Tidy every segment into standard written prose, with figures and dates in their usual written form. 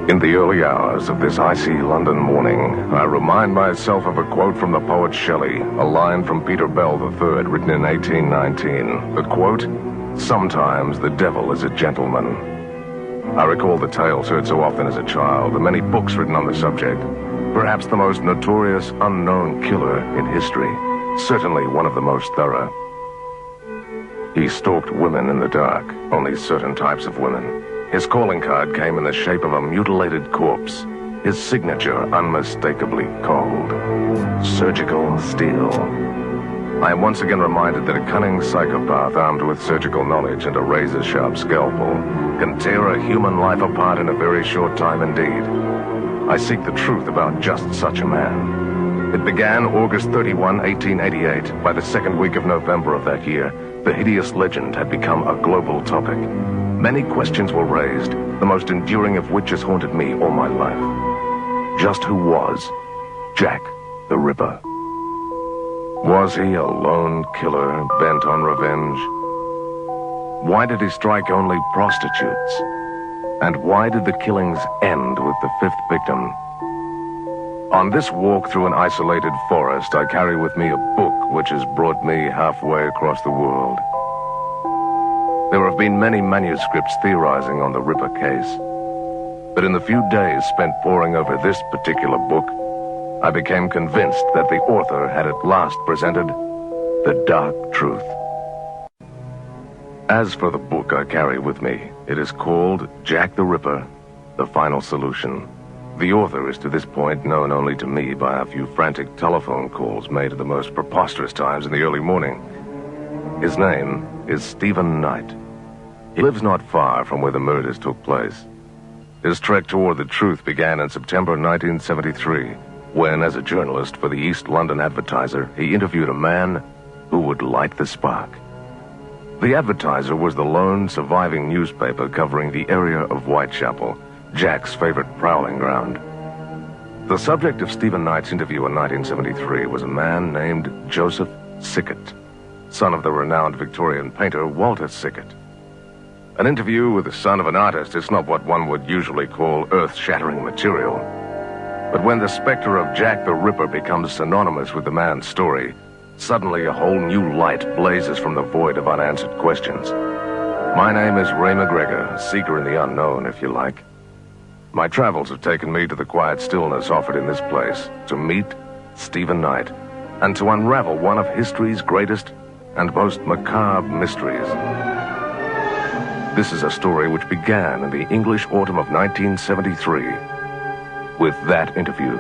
In the early hours of this icy London morning, I remind myself of a quote from the poet Shelley, a line from Peter Bell III, written in 1819. The quote, "Sometimes the devil is a gentleman." I recall the tales heard so often as a child, the many books written on the subject. Perhaps the most notorious unknown killer in history, certainly one of the most thorough. He stalked women in the dark, only certain types of women. His calling card came in the shape of a mutilated corpse, his signature unmistakably called Surgical Steel. I am once again reminded that a cunning psychopath armed with surgical knowledge and a razor-sharp scalpel can tear a human life apart in a very short time indeed. I seek the truth about just such a man. It began August 31, 1888. By the second week of November of that year, the hideous legend had become a global topic. Many questions were raised, the most enduring of which has haunted me all my life. Just who was Jack the Ripper? Was he a lone killer bent on revenge? Why did he strike only prostitutes? And why did the killings end with the fifth victim? On this walk through an isolated forest, I carry with me a book which has brought me halfway across the world. There have been many manuscripts theorizing on the Ripper case, but in the few days spent poring over this particular book, I became convinced that the author had at last presented the dark truth. As for the book I carry with me, it is called Jack the Ripper, The Final Solution. The author is to this point known only to me by a few frantic telephone calls made at the most preposterous times in the early morning. His name is Stephen Knight. He lives not far from where the murders took place. His trek toward the truth began in September 1973, when, as a journalist for the East London Advertiser, he interviewed a man who would light the spark. The Advertiser was the lone surviving newspaper covering the area of Whitechapel, Jack's favorite prowling ground. The subject of Stephen Knight's interview in 1973 was a man named Joseph Sickett, son of the renowned Victorian painter Walter Sickett. An interview with the son of an artist is not what one would usually call earth-shattering material. But when the specter of Jack the Ripper becomes synonymous with the man's story, suddenly a whole new light blazes from the void of unanswered questions. My name is Ray McGregor, a seeker in the unknown, if you like. My travels have taken me to the quiet stillness offered in this place to meet Stephen Knight and to unravel one of history's greatest and most macabre mysteries. This is a story which began in the English autumn of 1973 with that interview.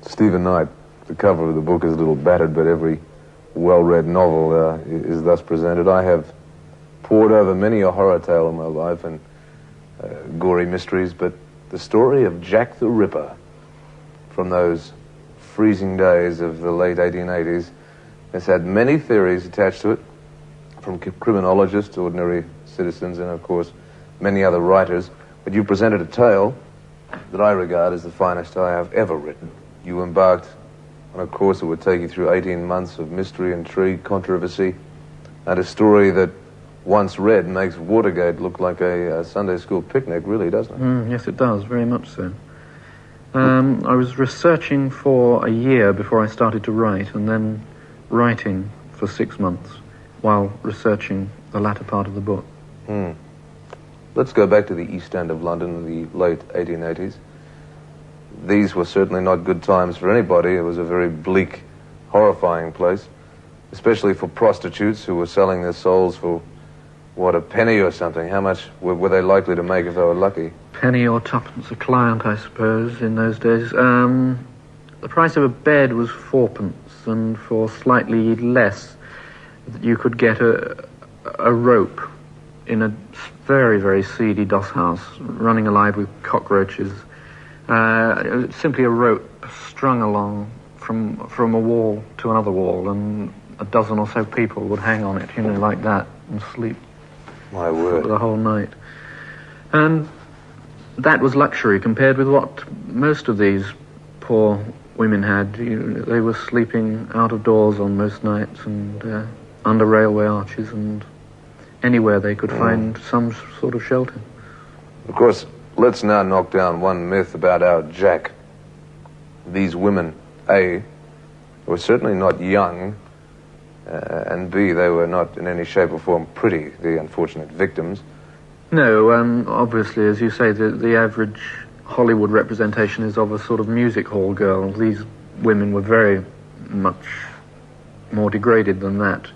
Stephen Knight, the cover of the book is a little battered, but every well-read novel is thus presented. I have pored over many a horror tale in my life and gory mysteries, but the story of Jack the Ripper from those freezing days of the late 1880s has had many theories attached to it, from criminologists, ordinary citizens, and of course many other writers. But you presented a tale that I regard as the finest I have ever written. You embarked on a course that would take you through 18 months of mystery, intrigue, controversy, and a story that, once read, makes Watergate look like a Sunday school picnic, really, doesn't it? Yes, it does, very much so. I was researching for a year before I started to write, and then writing for 6 months while researching the latter part of the book. Let's go back to the East End of London in the late 1880s. These were certainly not good times for anybody. It was a very bleak, horrifying place, especially for prostitutes who were selling their souls for, what, a penny or something. How much were they likely to make if they were lucky? Penny or twopence a client, I suppose, in those days. The price of a bed was 4p, and for slightly less, you could get a rope in a very, very seedy doss house, running alive with cockroaches. Simply a rope strung along from a wall to another wall, and a dozen or so people would hang on it, like that, and sleep. My word. For the whole night. And that was luxury compared with what most of these poor women had. They were sleeping out of doors on most nights, and under railway arches, and anywhere they could find some sort of shelter. Of course, let's now knock down one myth about our Jack. These women, A, were certainly not young, and B, they were not in any shape or form pretty, the unfortunate victims. No, obviously, as you say, the average Hollywood representation is of a sort of music hall girl. These women were very much more degraded than that.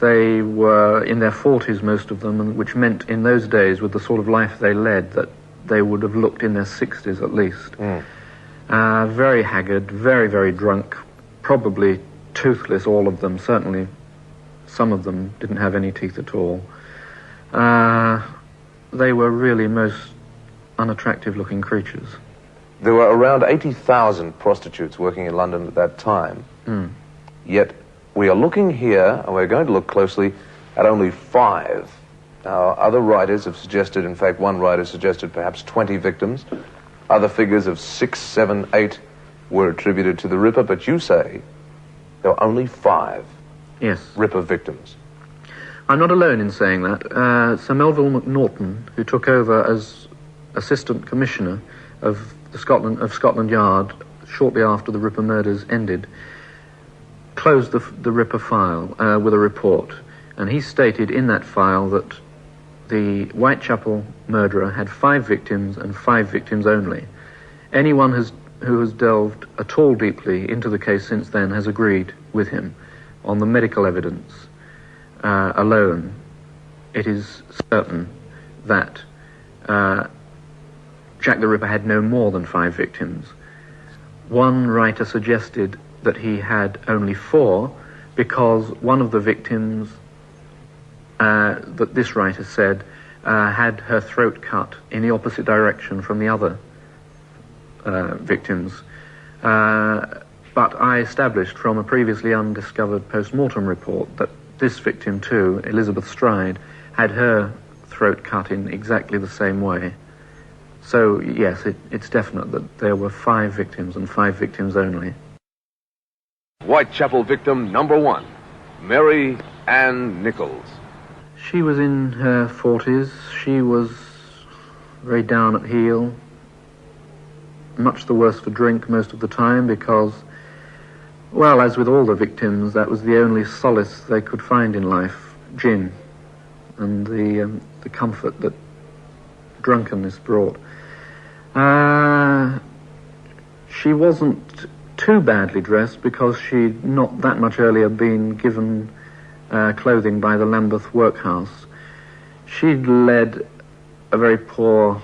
They were in their 40s, most of them, which meant in those days, with the sort of life they led, that they would have looked in their 60s at least. Very haggard, very, very drunk, probably toothless, all of them. Certainly some of them didn't have any teeth at all. They were really most unattractive-looking creatures. There were around 80,000 prostitutes working in London at that time. Yet we are looking here, and we're going to look closely at only 5. Now, other writers have suggested, in fact, one writer suggested perhaps 20 victims. Other figures of 6, 7, 8 were attributed to the Ripper, but you say there were only 5 Ripper victims. I'm not alone in saying that. Sir Melville Macnaghten, who took over as Assistant Commissioner of Scotland Yard shortly after the Ripper murders ended, closed the Ripper file with a report, and he stated in that file that the Whitechapel murderer had 5 victims and 5 victims only. Anyone who has delved at all deeply into the case since then has agreed with him on the medical evidence alone. It is certain that Jack the Ripper had no more than 5 victims. One writer suggested that he had only 4 because one of the victims, that this writer said, had her throat cut in the opposite direction from the other victims. But I established from a previously undiscovered post-mortem report that this victim too, Elizabeth Stride, had her throat cut in exactly the same way. So, yes, it's definite that there were 5 victims and 5 victims only. Whitechapel victim number 1, Mary Ann Nichols. She was in her 40s. She was very down at heel, much the worse for drink most of the time because, well, as with all the victims, that was the only solace they could find in life, gin, and the comfort that drunkenness brought. She wasn't too badly dressed because she'd not that much earlier been given clothing by the Lambeth workhouse. She'd led a very poor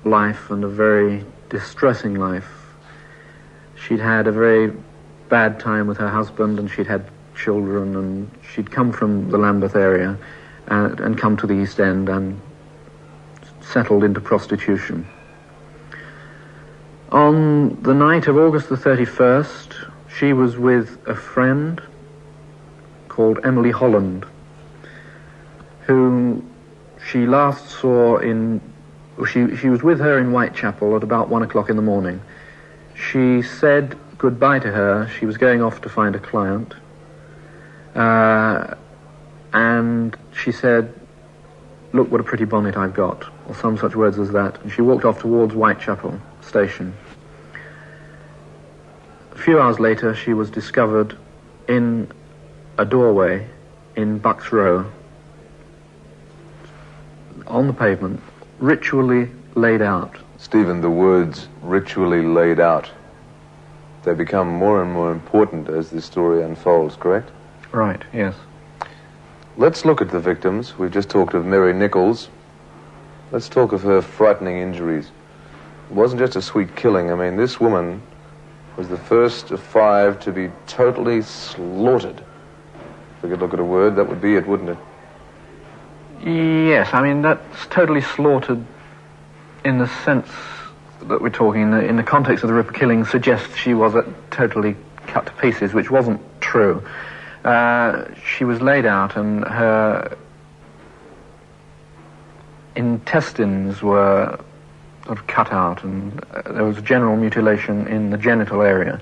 life and a very distressing life. She'd had a very bad time with her husband, and she'd had children, and she'd come from the Lambeth area and come to the East End and settled into prostitution. On the night of August the 31st, she was with a friend called Emily Holland, whom she last saw she was with her in Whitechapel at about 1 o'clock in the morning. She said goodbye to her. She was going off to find a client. And she said, "Look what a pretty bonnet I've got," or some such words as that. And she walked off towards Whitechapel station. A few hours later, she was discovered in a doorway in Bucks Row, on the pavement, ritually laid out. Stephen, the words ritually laid out, they become more and more important as the story unfolds, correct? Right, yes. Let's look at the victims. We've just talked of Mary Nichols. Let's talk of her frightening injuries. It wasn't just a sweet killing. I mean, this woman was the first of 5 to be totally slaughtered. If we could look at a word, that would be it, wouldn't it? Yes, I mean, that's totally slaughtered in the sense that we're talking, in the context of the Ripper killing, suggests she was totally cut to pieces, which wasn't true. She was laid out, and her intestines were sort of cut out, and there was general mutilation in the genital area.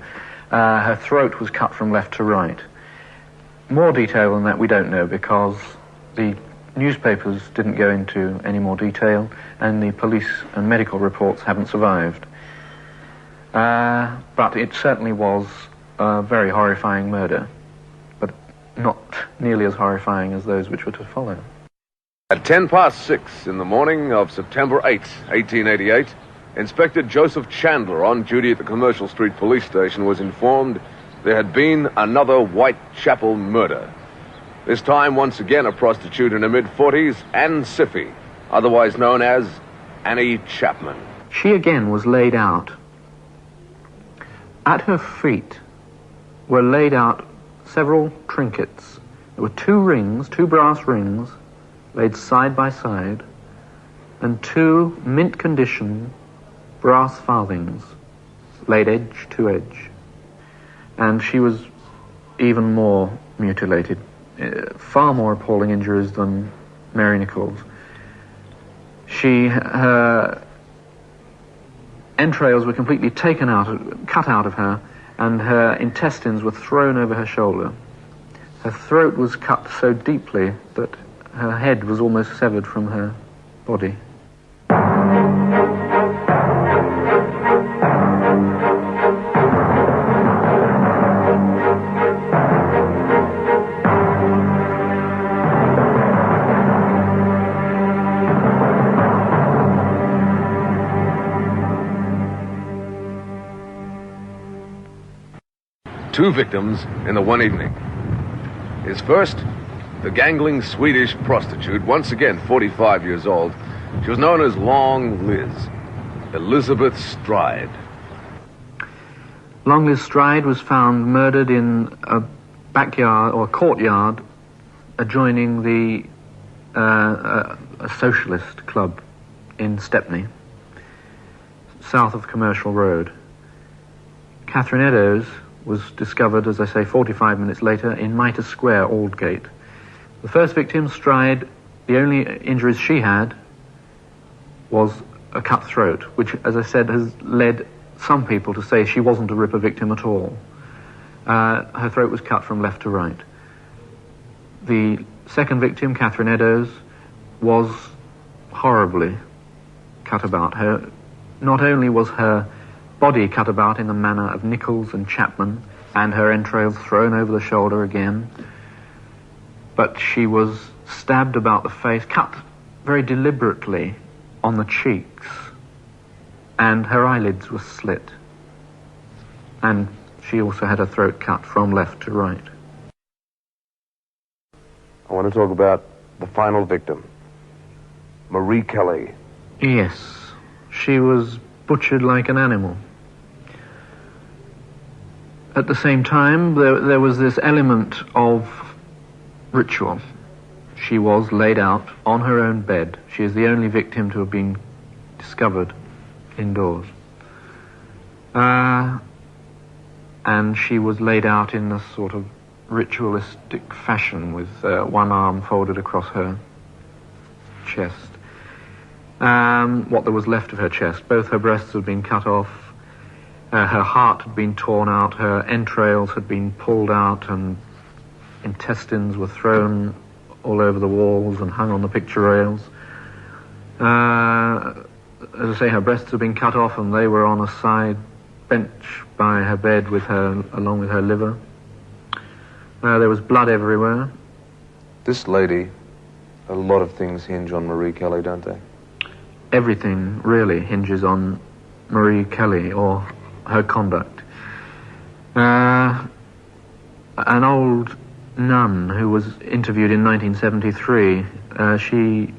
Her throat was cut from left to right. More detail than that we don't know, because the newspapers didn't go into any more detail, and the police and medical reports haven't survived. But it certainly was a very horrifying murder, but not nearly as horrifying as those which were to follow. At 6:10 in the morning of September 8, 1888, Inspector Joseph Chandler, on duty at the Commercial Street Police Station, was informed there had been another Whitechapel murder. This time, once again, a prostitute in her mid-40s, Anne Siffy, otherwise known as Annie Chapman. She again was laid out. At her feet were laid out several trinkets. There were two brass rings, laid side by side, and two mint-condition brass farthings, laid edge to edge. And she was even more mutilated, far more appalling injuries than Mary Nichols. Her entrails were completely cut out of her, and her intestines were thrown over her shoulder. Her throat was cut so deeply that her head was almost severed from her body. Two victims in the one evening. His first, the gangling Swedish prostitute, once again 45 years old. She was known as Long Liz, Elizabeth Stride. Long Liz Stride was found murdered in a backyard or courtyard adjoining a socialist club in Stepney, south of Commercial Road. Catherine Eddowes was discovered, as I say, 45 minutes later in Mitre Square, Aldgate. The first victim, Stride, the only injuries she had was a cut throat, which, as I said, has led some people to say she wasn't a Ripper victim at all. Her throat was cut from left to right. The second victim, Catherine Eddowes, was horribly cut about. Not only was her body cut about in the manner of Nichols and Chapman, and her entrails thrown over the shoulder again, but she was stabbed about the face, cut very deliberately on the cheeks, and her eyelids were slit. And she also had her throat cut from left to right. I want to talk about the final victim, Marie Kelly. Yes, she was butchered like an animal. At the same time, there was this element of ritual. She was laid out on her own bed. She is the only victim to have been discovered indoors. And she was laid out in a sort of ritualistic fashion with one arm folded across her chest. What there was left of her chest. Both her breasts had been cut off. Her heart had been torn out, her entrails had been pulled out, and intestines were thrown all over the walls and hung on the picture rails. As I say, her breasts had been cut off, and they were on a side bench by her bed along with her liver. There was blood everywhere. This lady, a lot of things hinge on Marie Kelly, don't they? Everything really hinges on Marie Kelly, or her conduct. An old nun who was interviewed in 1973, she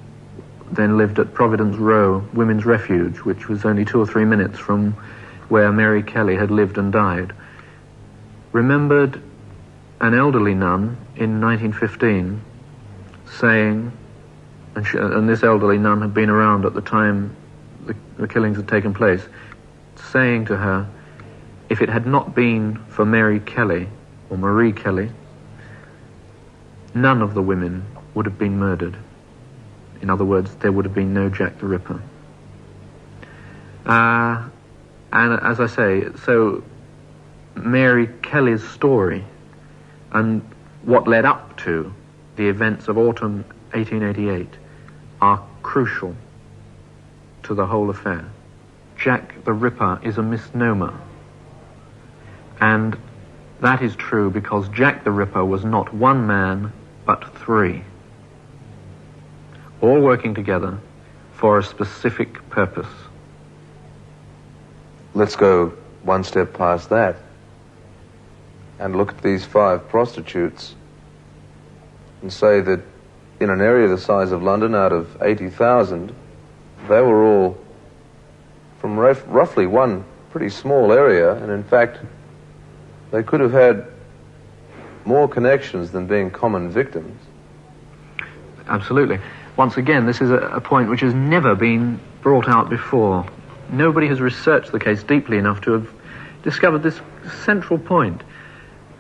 then lived at Providence Row Women's Refuge, which was only 2 or 3 minutes from where Mary Kelly had lived and died, remembered an elderly nun in 1915 saying, and this elderly nun had been around at the time the killings had taken place, saying to her, if it had not been for Mary Kelly, or Marie Kelly, none of the women would have been murdered. In other words, there would have been no Jack the Ripper. And as I say, so Mary Kelly's story and what led up to the events of autumn 1888 are crucial to the whole affair. Jack the Ripper is a misnomer. And that is true because Jack the Ripper was not one man, but three, all working together for a specific purpose. Let's go one step past that and look at these 5 prostitutes and say that in an area the size of London, out of 80,000, they were all from roughly one pretty small area, and in fact they could have had more connections than being common victims. Absolutely. Once again, this is a point which has never been brought out before. Nobody has researched the case deeply enough to have discovered this central point.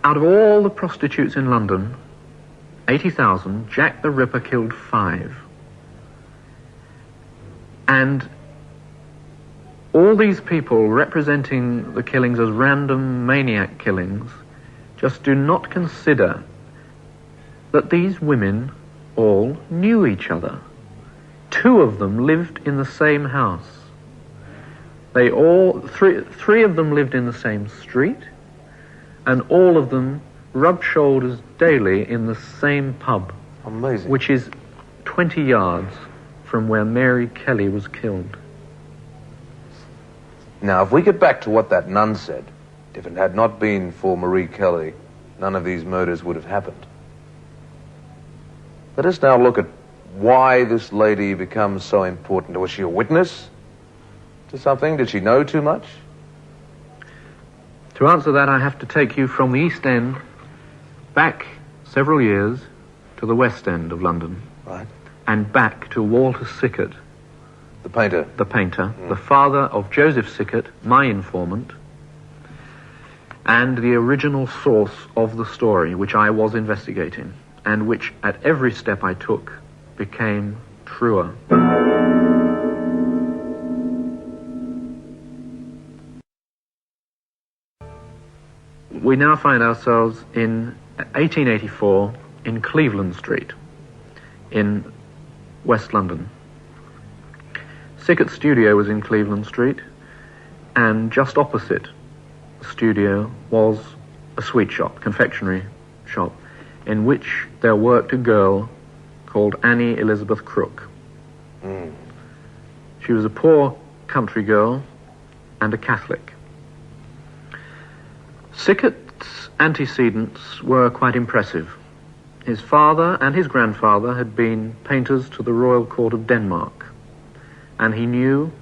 Out of all the prostitutes in London, 80,000, Jack the Ripper killed 5. And all these people representing the killings as random maniac killings just do not consider that these women all knew each other. 2 of them lived in the same house. They all, three of them lived in the same street, and all of them rubbed shoulders daily in the same pub. Amazing. Which is 20 yards from where Mary Kelly was killed. Now, if we get back to what that nun said, if it had not been for Marie Kelly, none of these murders would have happened. Let us now look at why this lady becomes so important. Was she a witness to something? Did she know too much? To answer that, I have to take you from the East End back several years to the West End of London. Right. And back to Walter Sickert. The painter. The painter, the father of Joseph Sickert, my informant, and the original source of the story, which I was investigating, and which at every step I took became truer. We now find ourselves in 1884 in Cleveland Street in West London. Sickert's studio was in Cleveland Street, and just opposite the studio was a sweet shop, confectionery shop, in which there worked a girl called Annie Elizabeth Crook. She was a poor country girl and a Catholic. Sickert's antecedents were quite impressive. His father and his grandfather had been painters to the Royal Court of Denmark, and he knew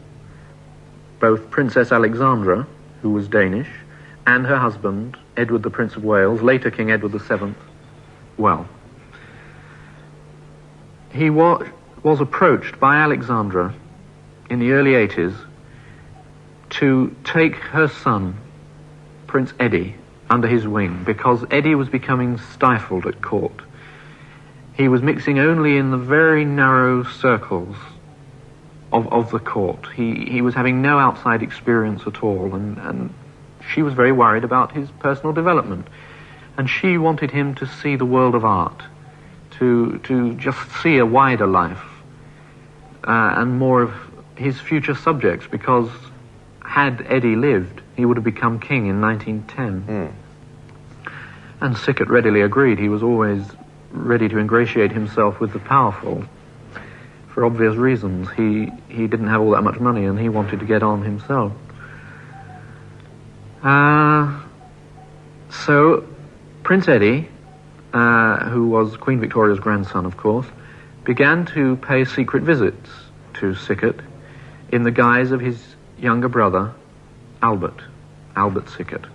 both Princess Alexandra, who was Danish, and her husband, Edward the Prince of Wales, later King Edward VII, well. He was approached by Alexandra in the early 80s to take her son, Prince Eddie, under his wing, because Eddie was becoming stifled at court. He was mixing only in the very narrow circles of the court. He was having no outside experience at all, and she was very worried about his personal development. And she wanted him to see the world of art, to just see a wider life, and more of his future subjects, because had Eddie lived, he would have become king in 1910. And Sickert readily agreed. He was always ready to ingratiate himself with the powerful. For obvious reasons, he didn't have all that much money, and he wanted to get on himself. So Prince Eddie, who was Queen Victoria's grandson, of course, began to pay secret visits to Sickert in the guise of his younger brother, Albert Sickert.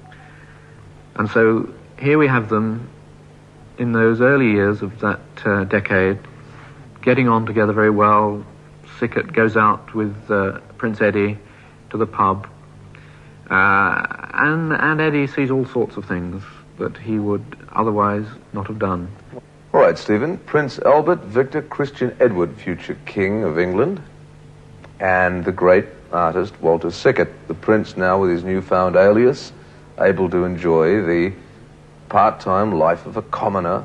And so here we have them in those early years of that decade, getting on together very well. Sickert goes out with Prince Eddie to the pub, and Eddie sees all sorts of things that he would otherwise not have done. All right, Stephen. Prince Albert Victor Christian Edward, future King of England, and the great artist Walter Sickert, the prince now with his newfound alias, able to enjoy the part-time life of a commoner.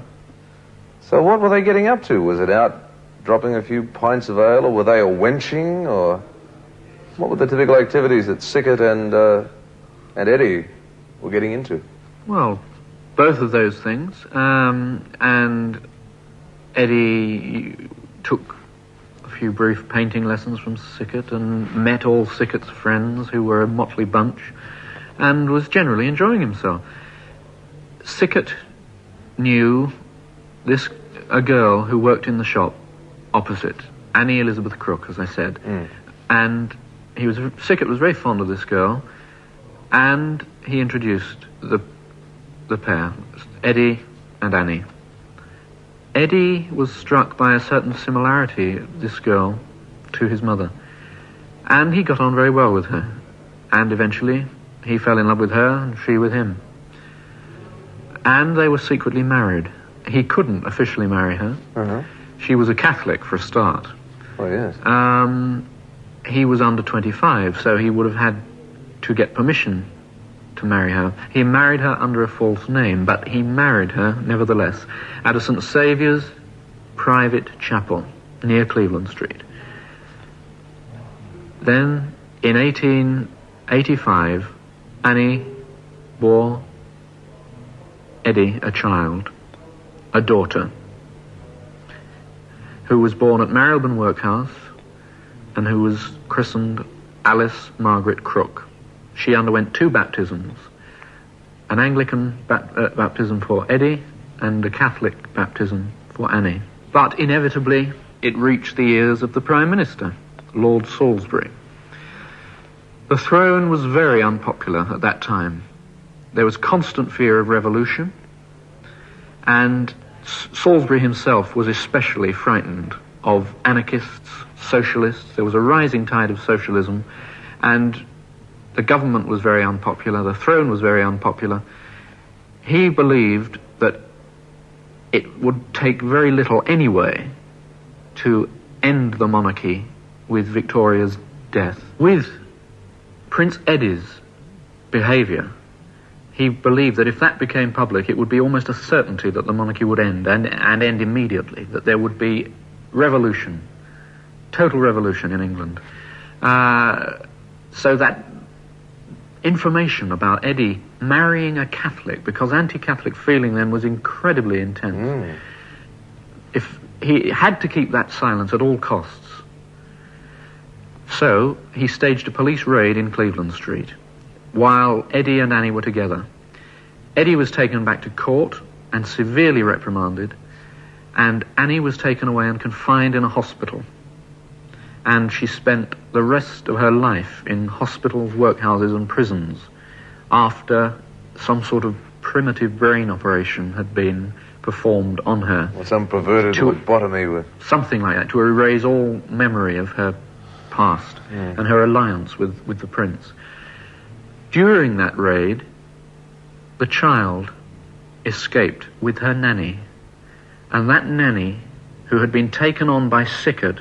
So what were they getting up to? Was it out dropping a few pints of ale, or were they a wenching, or what were the typical activities that Sickert and Eddie were getting into? Well, both of those things. And Eddie took a few brief painting lessons from Sickert and met all Sickert's friends, who were a motley bunch, and was generally enjoying himself. Sickert knew a girl who worked in the shop opposite, Annie Elizabeth Crook, as I said. And Sickert was very fond of this girl, and he introduced the pair, Eddie and Annie. Eddie was struck by a certain similarity, this girl, to his mother, and he got on very well with her, and eventually he fell in love with her and she with him. And they were secretly married. He couldn't officially marry her. She was a Catholic, for a start. Oh, yes. He was under 25, so he would have had to get permission to marry her. He married her under a false name, but he married her, nevertheless, at a St. Saviour's private chapel near Cleveland Street. Then, in 1885, Annie bore Eddie a child, a daughter, who was born at Marylebone Workhouse and who was christened Alice Margaret Crook. She underwent 2 baptisms, an Anglican baptism for Eddie and a Catholic baptism for Annie. But inevitably, it reached the ears of the Prime Minister, Lord Salisbury. The throne was very unpopular at that time. There was constant fear of revolution, and Salisbury himself was especially frightened of anarchists, socialists. There was a rising tide of socialism, and the government was very unpopular, the throne was very unpopular. He believed that it would take very little anyway to end the monarchy with Victoria's death. With Prince Eddie's behaviour, he believed that if that became public, it would be almost a certainty that the monarchy would end, and end immediately, that there would be revolution, total revolution in England. So that information about Eddie marrying a Catholic, because anti-Catholic feeling then was incredibly intense. If he had to keep that silence at all costs. So he staged a police raid in Cleveland Street while Eddie and Annie were together. Eddie was taken back to court and severely reprimanded, and Annie was taken away and confined in a hospital. And she spent the rest of her life in hospitals, workhouses and prisons after some sort of primitive brain operation had been performed on her. Or some perverted lobotomy with... Something like that, to erase all memory of her past and her alliance with the prince. During that raid, the child escaped with her nanny, and that nanny, who had been taken on by Sickert,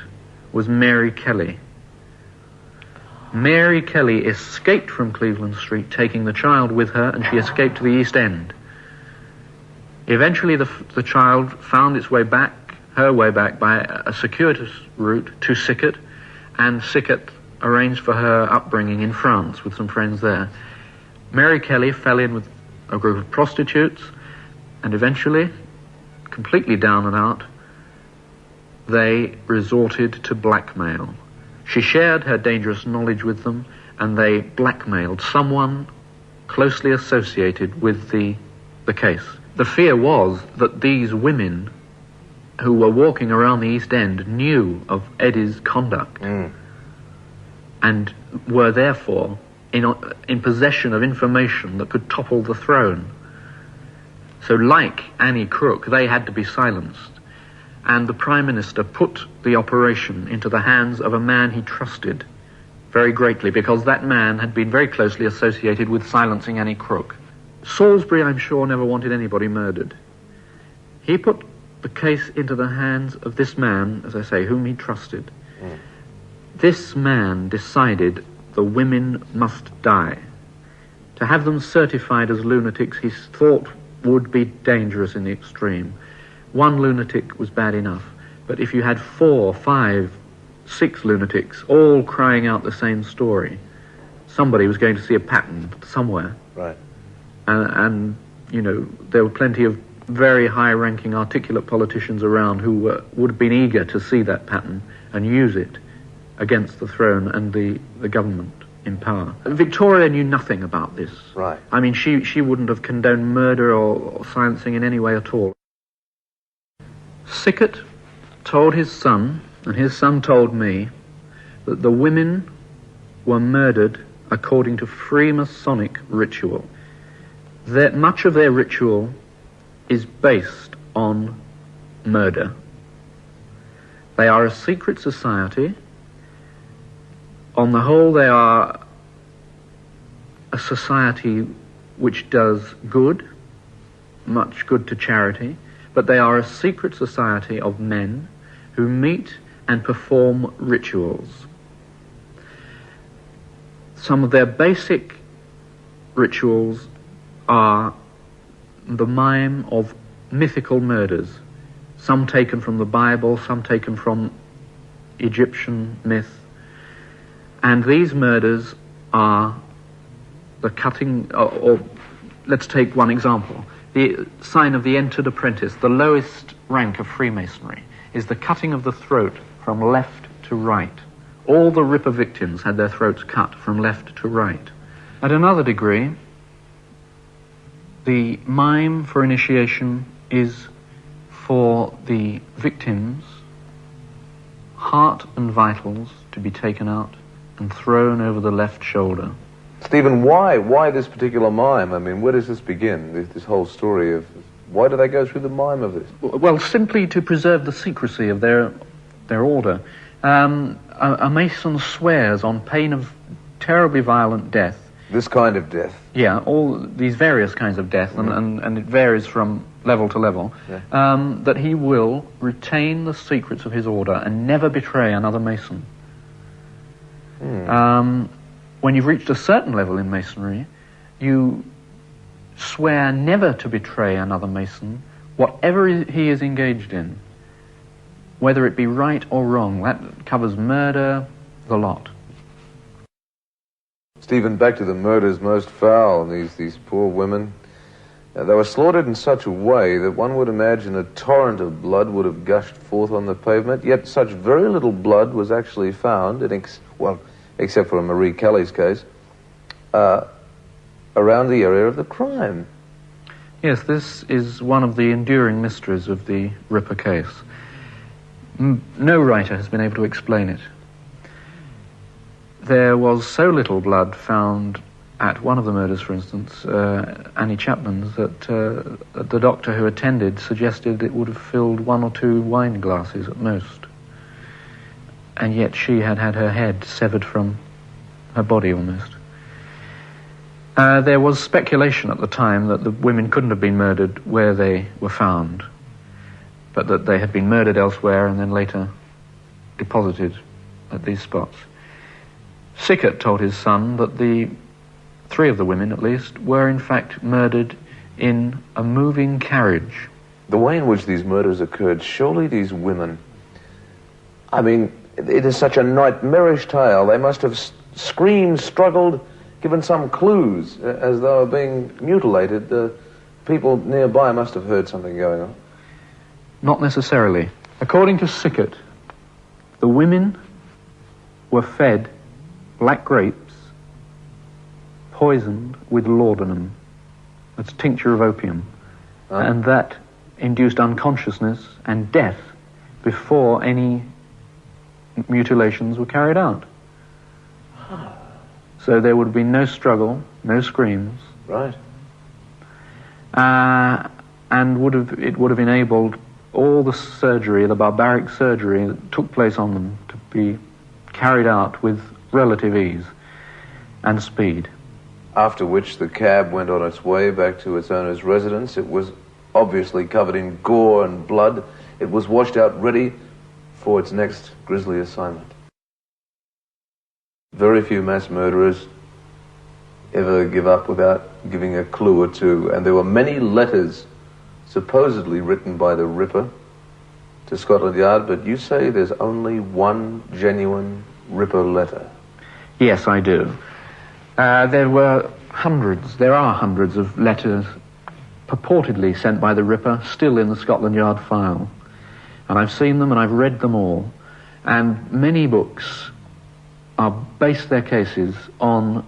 was Mary Kelly. Mary Kelly escaped from Cleveland Street, taking the child with her, and she escaped to the East End. Eventually, the child found its way back, her way back, by a circuitous route to Sickert, and Sickert arranged for her upbringing in France with some friends there. Mary Kelly fell in with a group of prostitutes, and eventually, completely down and out, they resorted to blackmail. She shared her dangerous knowledge with them, and they blackmailed someone closely associated with the case. The fear was that these women who were walking around the East End knew of Eddie's conduct and were therefore in possession of information that could topple the throne. So like Annie Crook, they had to be silenced. And the Prime Minister put the operation into the hands of a man he trusted very greatly, because that man had been very closely associated with silencing Annie Crook. Salisbury, I'm sure, never wanted anybody murdered. He put the case into the hands of this man, as I say, whom he trusted. This man decided the women must die. To have them certified as lunatics, he thought would be dangerous in the extreme. One lunatic was bad enough, But if you had 4, 5, 6 lunatics all crying out the same story, somebody was going to see a pattern somewhere. Right. And you know, there were plenty of very high-ranking, articulate politicians around who would have been eager to see that pattern and use it against the throne and the government in power. Victoria knew nothing about this. Right. I mean, she wouldn't have condoned murder or silencing in any way at all. Sickert told his son, and his son told me, that the women were murdered according to Freemasonic ritual. That much of their ritual is based on murder. They are a secret society. On the whole, they are a society which does good, much good to charity, but they are a secret society of men who meet and perform rituals. Some of their basic rituals are the mime of mythical murders, some taken from the Bible, some taken from Egyptian myth. And these murders are the cutting, or let's take one example. The sign of the entered apprentice, the lowest rank of Freemasonry, is the cutting of the throat from left to right. All the Ripper victims had their throats cut from left to right. At another degree, the mime for initiation is for the victims' heart and vitals to be taken out and thrown over the left shoulder. Stephen, why this particular mime? I mean, where does this begin, this whole story of... Why do they go through the mime of this? Well, simply to preserve the secrecy of their order. A Mason swears on pain of terribly violent death. This kind of death? Yeah, all these various kinds of death, and it varies from level to level, that he will retain the secrets of his order and never betray another Mason. When you've reached a certain level in Masonry, you swear never to betray another Mason, whatever he is engaged in, whether it be right or wrong. That covers murder, the lot. Stephen, back to the murders most foul, these poor women. They were slaughtered in such a way that one would imagine a torrent of blood would have gushed forth on the pavement, yet such very little blood was actually found, except for Marie Kelly's case, around the area of the crime. Yes, this is one of the enduring mysteries of the Ripper case. No writer has been able to explain it. There was so little blood found at one of the murders, for instance, Annie Chapman's, that the doctor who attended suggested it would have filled 1 or 2 wine glasses at most. And yet she had had her head severed from her body almost. There was speculation at the time that the women couldn't have been murdered where they were found, but that they had been murdered elsewhere and then later deposited at these spots. Sickert told his son that 3 of the women, at least, were in fact murdered in a moving carriage. The way in which these murders occurred, surely these women... I mean, it is such a nightmarish tale. They must have screamed, struggled, given some clues as they were being mutilated. The people nearby must have heard something going on. Not necessarily. According to Sickert, the women were fed black grapes poisoned with laudanum. That's tincture of opium. And that induced unconsciousness and death before any mutilations were carried out. So there would have been no struggle, no screams. Right. And it would have enabled all the surgery, the barbaric surgery that took place on them, to be carried out with relative ease and speed. After which the cab went on its way back to its owner's residence. It was obviously covered in gore and blood. It was washed out, ready for its next grisly assignment. Very few mass murderers ever give up without giving a clue or two, and there were many letters supposedly written by the Ripper to Scotland Yard, but you say there's only one genuine Ripper letter. Yes, I do. There are hundreds of letters purportedly sent by the Ripper still in the Scotland Yard file. And I've seen them and I've read them all. And many books base their cases on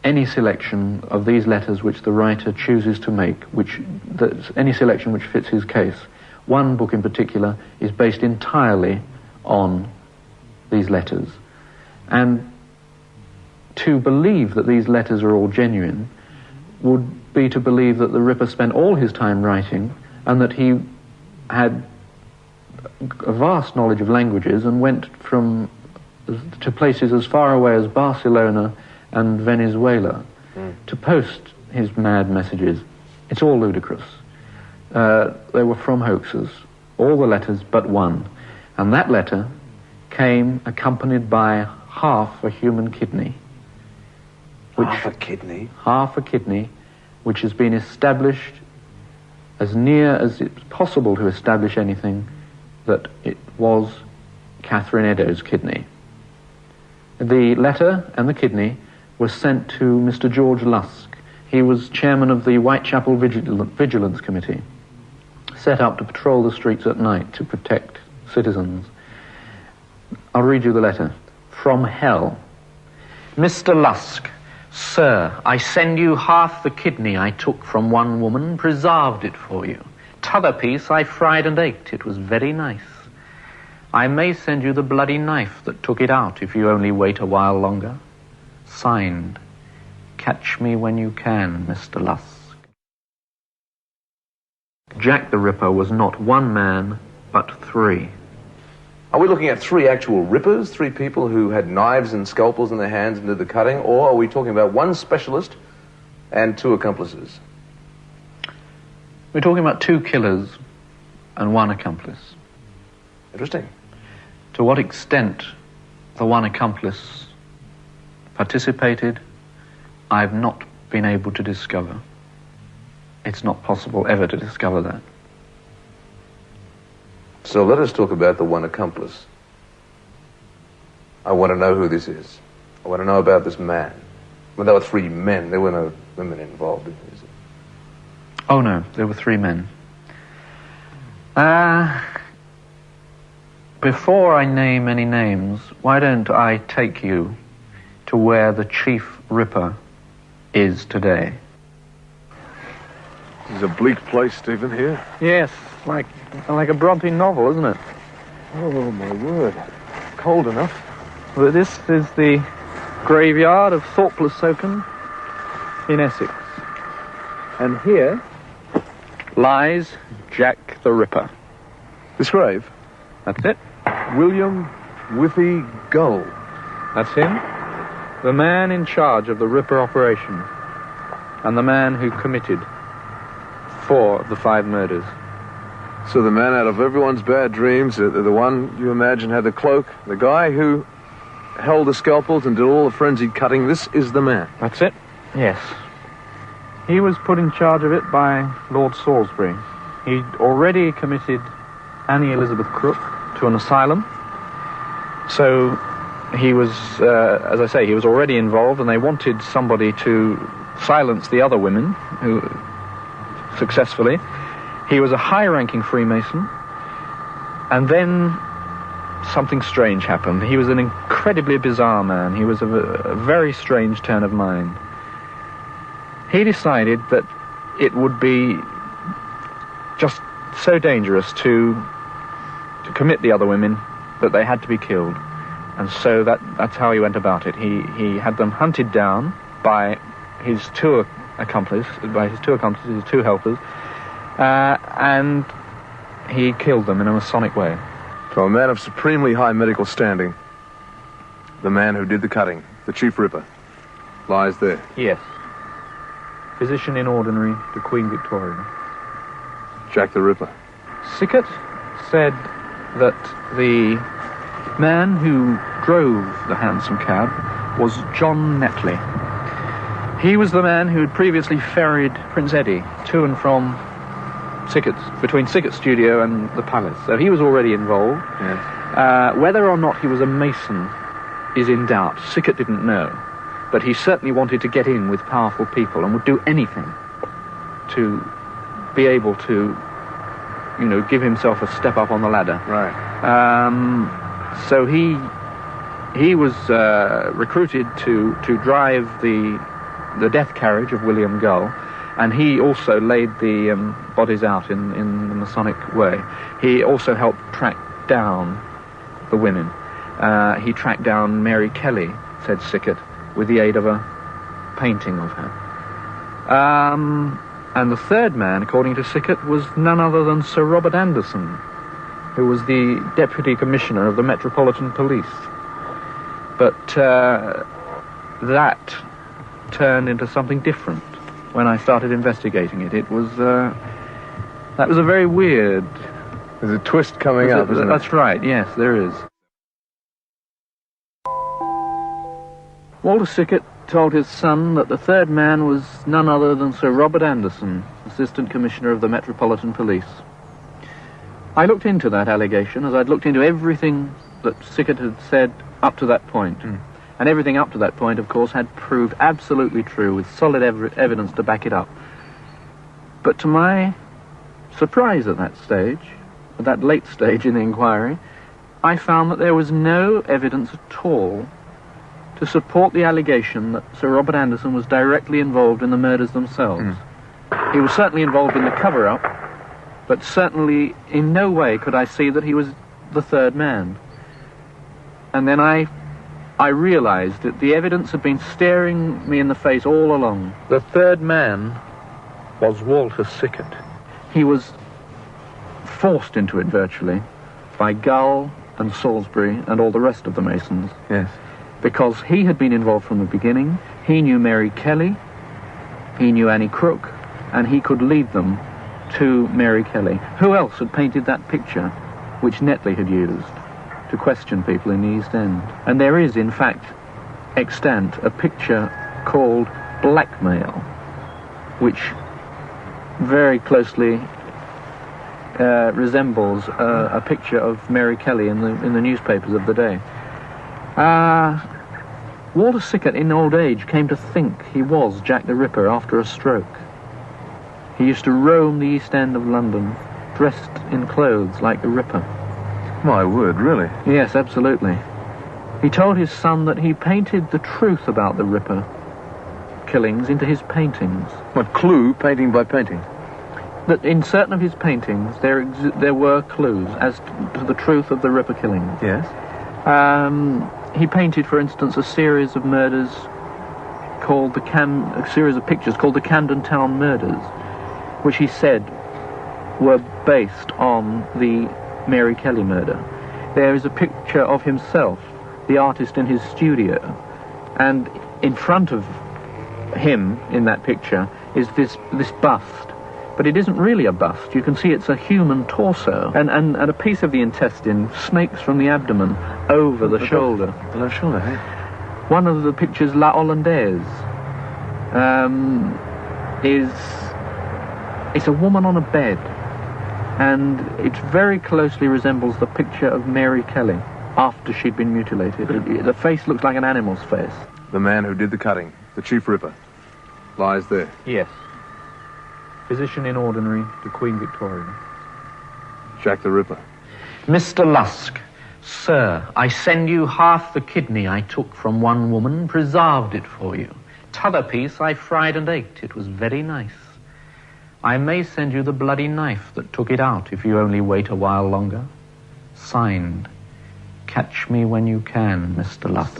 any selection of these letters which the writer chooses to make, any selection which fits his case. One book in particular is based entirely on these letters. And to believe that these letters are all genuine would be to believe that the Ripper spent all his time writing and that he had a vast knowledge of languages and went to places as far away as Barcelona and Venezuela to post his mad messages. It's all ludicrous. They were from hoaxes, all the letters but one. And that letter came accompanied by half a human kidney. Half a kidney? Half a kidney, which has been established as near as it's possible to establish anything, that it was Catherine Eddowes' kidney. The letter and the kidney were sent to Mr. George Lusk. He was chairman of the Whitechapel Vigilance Committee, set up to patrol the streets at night to protect citizens. I'll read you the letter. From hell. Mr. Lusk, sir, I send you half the kidney I took from one woman, preserved it for you. T'other piece I fried and ate. It was very nice. I may send you the bloody knife that took it out if you only wait a while longer. Signed, Catch me when you can, Mr. Lusk. Jack the Ripper was not one man, but three. Are we looking at three actual Rippers, three people who had knives and scalpels in their hands and did the cutting, or are we talking about one specialist and two accomplices? We're talking about two killers and one accomplice. Interesting. To what extent the one accomplice participated, I've not been able to discover. It's not possible ever to discover that. So let us talk about the one accomplice. I want to know who this is. I want to know about this man. Well, there were three men. There were no women involved, is it? Oh, no, there were three men. Before I name any names, why don't I take you to where the Chief Ripper is today? This is a bleak place, Stephen, here. Yes, like a Bronte novel, isn't it? Oh, my word. Cold enough. But this is the graveyard of Thorpless Soken in Essex. And here lies Jack the Ripper. This grave? That's it. William Withy Gull. That's him. The man in charge of the Ripper operation. And the man who committed 4 of the 5 murders. So the man out of everyone's bad dreams, the one you imagine had the cloak, the guy who held the scalpels and did all the frenzied cutting, this is the man. That's it. Yes. He was put in charge of it by Lord Salisbury. He'd already committed Annie Elizabeth Crook to an asylum. So he was, as I say, he was already involved, and they wanted somebody to silence the other women who successfully. He was a high-ranking Freemason, and then something strange happened. He was an incredibly bizarre man. He was of a very strange turn of mind. He decided that it would be just so dangerous to commit the other women that they had to be killed. And so that's how he went about it. He had them hunted down by his two accomplices, his two helpers, and he killed them in a Masonic way. So a man of supremely high medical standing, the man who did the cutting, the Chief Ripper, lies there. Yes. Physician in ordinary to Queen Victoria. Jack the Ripper. Sickert said that the man who drove the hansom cab was John Netley. He was the man who had previously ferried Prince Eddie to and from between Sickett's studio and the palace. So he was already involved. Yes. Whether or not he was a Mason is in doubt. Sickett didn't know. But he certainly wanted to get in with powerful people and would do anything to be able to, give himself a step up on the ladder. Right. So he was recruited to drive the death carriage of William Gull, and he also laid the bodies out in the Masonic way. He also helped track down the women. He tracked down Mary Kelly, said Sickett, with the aid of a painting of her. And the third man, according to Sickett, was none other than Sir Robert Anderson, who was the Deputy Commissioner of the Metropolitan Police. But that turned into something different when I started investigating it. It was, that was a very weird... There's a twist coming up, isn't That's right, yes, there is. Walter Sickett told his son that the third man was none other than Sir Robert Anderson, Assistant Commissioner of the Metropolitan Police. I looked into that allegation, as I'd looked into everything that Sickett had said up to that point. And everything up to that point, of course, had proved absolutely true, with solid evidence to back it up. But to my surprise at that stage, at that late stage in the inquiry, I found that there was no evidence at all to support the allegation that Sir Robert Anderson was directly involved in the murders themselves. He was certainly involved in the cover-up, but certainly in no way could I see that he was the third man. And then I realized that the evidence had been staring me in the face all along. The third man was Walter Sickett. He was forced into it virtually by Gull and Salisbury and all the rest of the Masons. Yes. Because he had been involved from the beginning. He knew Mary Kelly, he knew Annie Crook, and he could lead them to Mary Kelly. Who else had painted that picture which Netley had used to question people in the East End? And there is, in fact, extant a picture called Blackmail, which very closely resembles a picture of Mary Kelly in the newspapers of the day. Walter Sickett, in old age, came to think he was Jack the Ripper after a stroke. He used to roam the East End of London, dressed in clothes like the Ripper. My word, really? Yes, absolutely. He told his son that he painted the truth about the Ripper killings into his paintings. What clue, painting by painting? That in certain of his paintings there were clues as to the truth of the Ripper killings. Yes. He painted, for instance, a series of murders called a series of pictures called the Camden Town Murders, which he said were based on the Mary Kelly murder. There is a picture of himself, the artist, in his studio, and in front of him in that picture is this bust. But it isn't really a bust. You can see it's a human torso, and a piece of the intestine snakes from the abdomen over the shoulder. The left shoulder, eh? One of the pictures, La Hollandaise, it's a woman on a bed, and it very closely resembles the picture of Mary Kelly after she'd been mutilated. The face looks like an animal's face. The man who did the cutting, the Chief Ripper, lies there. Yes. Physician in ordinary to Queen Victoria. Jack the Ripper. Mr. Lusk, sir, I send you half the kidney I took from one woman, preserved it for you. T'other piece I fried and ate. It was very nice. I may send you the bloody knife that took it out if you only wait a while longer. Signed, catch me when you can, Mr. Lusk.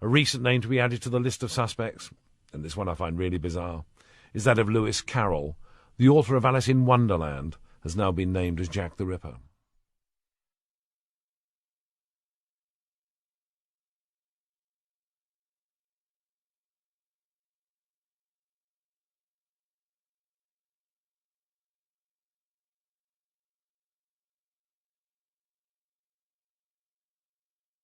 A recent name to be added to the list of suspects, and this one I find really bizarre, is that of Lewis Carroll. The author of Alice in Wonderland has now been named as Jack the Ripper.